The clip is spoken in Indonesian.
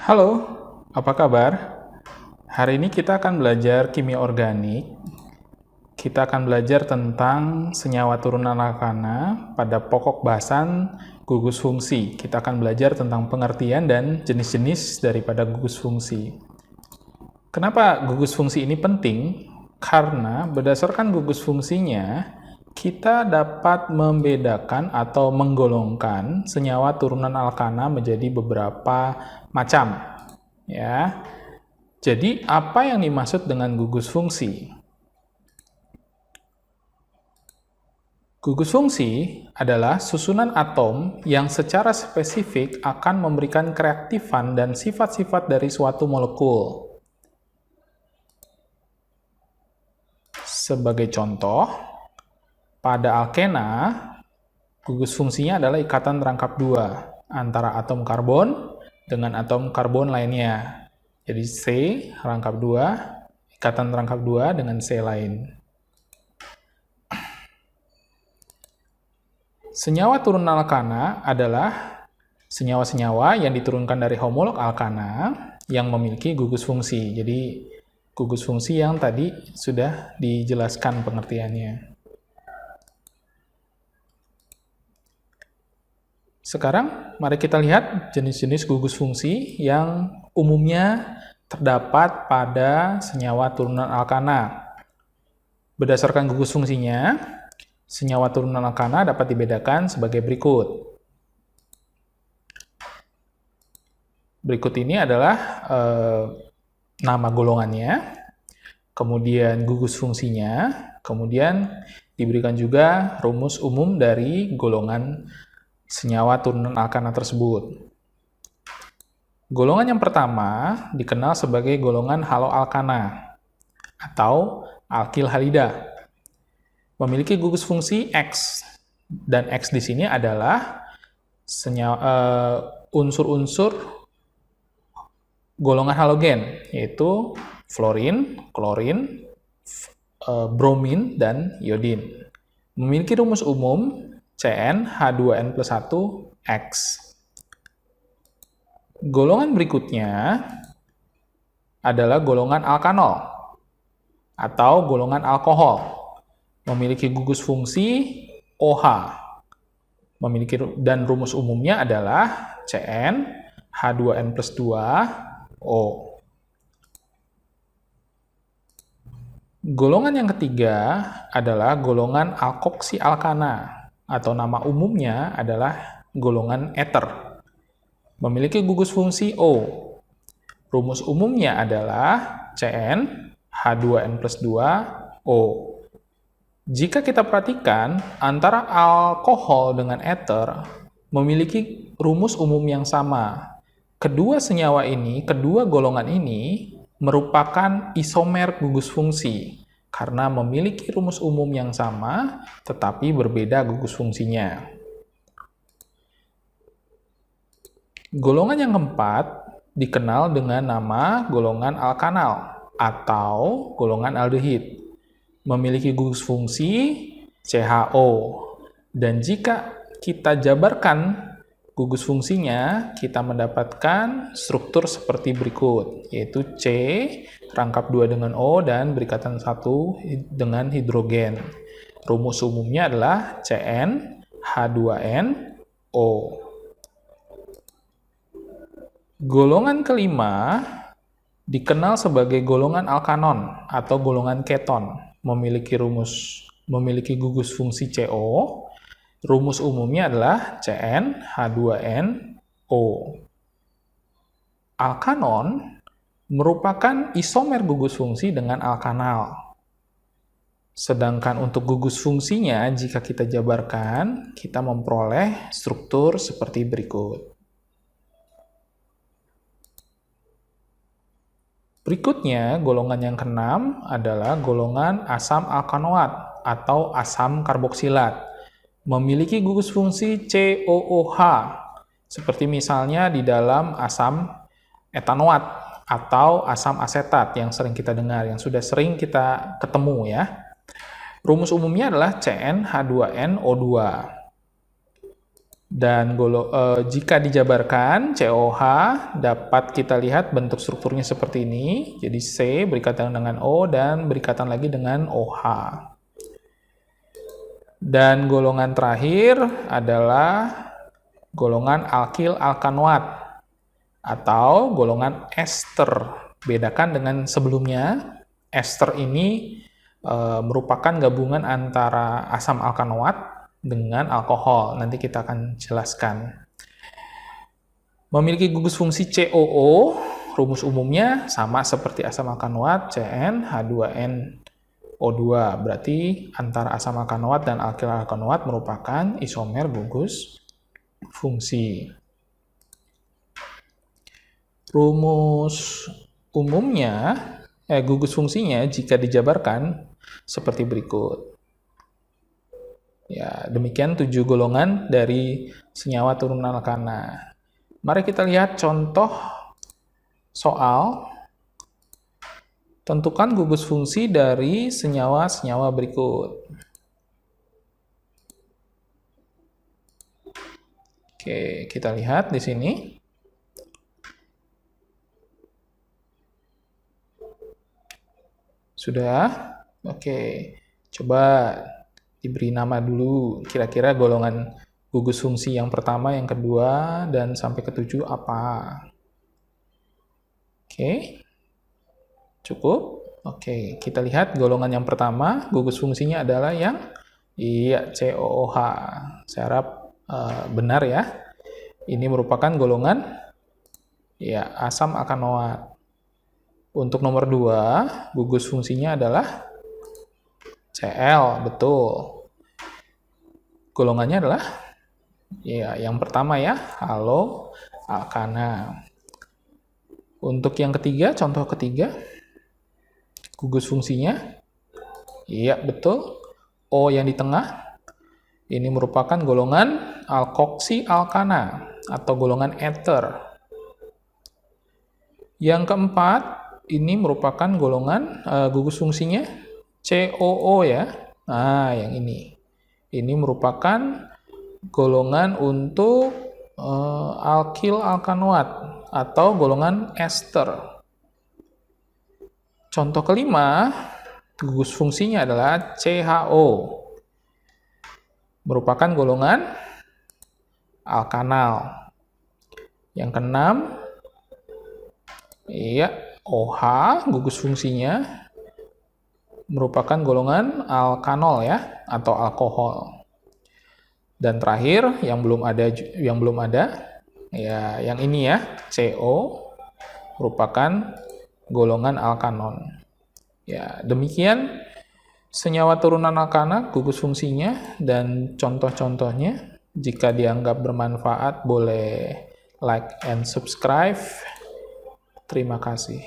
Halo, apa kabar? Hari ini kita akan belajar kimia organik. Kita akan belajar tentang senyawa turunan alkana pada pokok bahasan gugus fungsi. Kita akan belajar tentang pengertian dan jenis-jenis daripada gugus fungsi. Kenapa gugus fungsi ini penting? Karena berdasarkan gugus fungsinya, kita dapat membedakan atau menggolongkan senyawa turunan alkana menjadi beberapa macam. Ya. Jadi, apa yang dimaksud dengan gugus fungsi? Gugus fungsi adalah susunan atom yang secara spesifik akan memberikan kereaktifan dan sifat-sifat dari suatu molekul. Sebagai contoh, pada alkena, gugus fungsinya adalah ikatan rangkap dua antara atom karbon dengan atom karbon lainnya. Jadi C rangkap 2, ikatan rangkap 2 dengan C lain. Senyawa turunan alkana adalah senyawa-senyawa yang diturunkan dari homolog alkana yang memiliki gugus fungsi. Jadi gugus fungsi yang tadi sudah dijelaskan pengertiannya. Sekarang, mari kita lihat jenis-jenis gugus fungsi yang umumnya terdapat pada senyawa turunan alkana. Berdasarkan gugus fungsinya, senyawa turunan alkana dapat dibedakan sebagai berikut. Berikut ini adalah nama golongannya, kemudian gugus fungsinya, kemudian diberikan juga rumus umum dari golongan senyawa turunan alkana tersebut. Golongan yang pertama dikenal sebagai golongan haloalkana atau alkil halida. Memiliki gugus fungsi X, dan X di sini adalah unsur-unsur golongan halogen, yaitu fluorin, klorin, bromin, dan iodin. Memiliki rumus umum CnH2n+1X. Golongan berikutnya adalah golongan alkanol atau golongan alkohol. Memiliki gugus fungsi OH. Dan rumus umumnya adalah CnH2n+2O. Golongan yang ketiga adalah golongan alkoksi alkana, atau nama umumnya adalah golongan ether. Memiliki gugus fungsi O. Rumus umumnya adalah CnH2n+2O. Jika kita perhatikan, antara alkohol dengan ether memiliki rumus umum yang sama. Kedua senyawa ini, kedua golongan ini merupakan isomer gugus fungsi karena memiliki rumus umum yang sama, tetapi berbeda gugus fungsinya. Golongan yang keempat dikenal dengan nama golongan alkanal atau golongan aldehid. Memiliki gugus fungsi CHO. Dan jika kita jabarkan gugus fungsinya, kita mendapatkan struktur seperti berikut, yaitu C rangkap 2 dengan O dan berikatan 1 dengan hidrogen. Rumus umumnya adalah CnH2nO. Golongan kelima dikenal sebagai golongan alkanon atau golongan keton. Memiliki gugus fungsi CO. Rumus umumnya adalah CnH2nO. Alkanon merupakan isomer gugus fungsi dengan alkanal. Sedangkan untuk gugus fungsinya, jika kita jabarkan, kita memperoleh struktur seperti berikut. Berikutnya, golongan yang keenam adalah golongan asam alkanoat atau asam karboksilat. Memiliki gugus fungsi COOH, seperti misalnya di dalam asam etanoat atau asam asetat yang sering kita dengar, yang sudah sering kita ketemu ya. Rumus umumnya adalah CnH2nO2. Dan jika dijabarkan, COH dapat kita lihat bentuk strukturnya seperti ini. Jadi C berikatan dengan O dan berikatan lagi dengan OH. Dan golongan terakhir adalah golongan alkil alkanoat atau golongan ester. Bedakan dengan sebelumnya, ester ini merupakan gabungan antara asam alkanoat dengan alkohol. Nanti kita akan jelaskan. Memiliki gugus fungsi COO, rumus umumnya sama seperti asam alkanoat, CnH2nO2. Berarti antara asam alkanoat dan alkil alkanoat merupakan isomer gugus fungsi. Rumus umumnya, gugus fungsinya jika dijabarkan seperti berikut. Ya, demikian 7 golongan dari senyawa turunan alkana. Mari kita lihat contoh soal. Tentukan gugus fungsi dari senyawa-senyawa berikut. Oke, kita lihat di sini. Sudah? Oke, coba diberi nama dulu, kira-kira golongan gugus fungsi yang pertama, yang kedua, dan sampai ke-7 apa? Oke, cukup? Oke, kita lihat golongan yang pertama, gugus fungsinya adalah yang COOH. Saya harap benar ya. Ini merupakan golongan asam alkanoat. Untuk nomor 2, gugus fungsinya adalah Cl, betul. Golongannya adalah yang pertama ya, halo alkana. Untuk yang ketiga, contoh ketiga, gugus fungsinya betul, O yang di tengah. Ini merupakan golongan alkoksi alkana atau golongan ether. Yang keempat, ini merupakan golongan gugus fungsinya COO ya. Nah, yang ini. Ini merupakan golongan untuk alkil alkanoat atau golongan ester. Contoh kelima, gugus fungsinya adalah CHO. Merupakan golongan alkanal. Yang keenam, OH, gugus fungsinya merupakan golongan alkanol ya, atau alkohol. Dan terakhir yang belum ada yang ini ya, CO merupakan golongan alkanon. Ya, demikian senyawa turunan alkana, gugus fungsinya dan contoh-contohnya. Jika dianggap bermanfaat boleh like and subscribe. Terima kasih.